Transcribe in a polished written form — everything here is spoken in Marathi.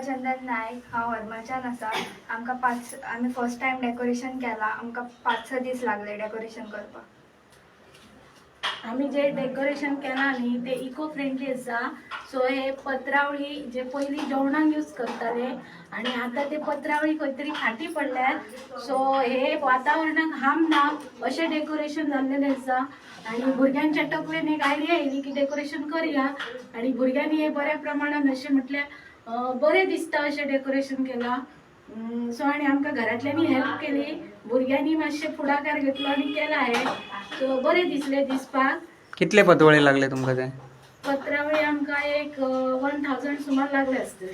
चंदन नायक, हांव हरमळच्यान आसा। आम्ही फर्स्ट टाइम डेकोरेशन केला। आमकां 5-6 दीस लागले डेकोरेशन करपाक। आम्ही जे डेकोरेशन केला न्ही ते इको फ्रेंडली आसा। सो हे पत्रावळी जे पयलीं जेवणाक यूज करताले आणि आता ते पत्रावळी खंय तरी फाटी पडल्यात। सो हे वातावरणाक हार्म ना अशें डेकोरेशन जाल्लेलें आसा। आणि भुरग्यांच्या तकलेन एक आयडिया येयली की डेकोरेशन करूया आणि भुरग्यांनी हे बऱ्या प्रमाणात अशें म्हटल्यार बरें दिसता अशें डेकोरेशन केलां। सो आणि आमकां घरातल्यांनी हेल्प केली, भुरग्यांनी मातशें फुडाकार घेतलो आणि केला हे। सो बरें दिसलें दिसपाक। कितले पतवळे लागले तुमकां ते? पत्रावळी आमकां एक 1000 सुमार लागले आसतले।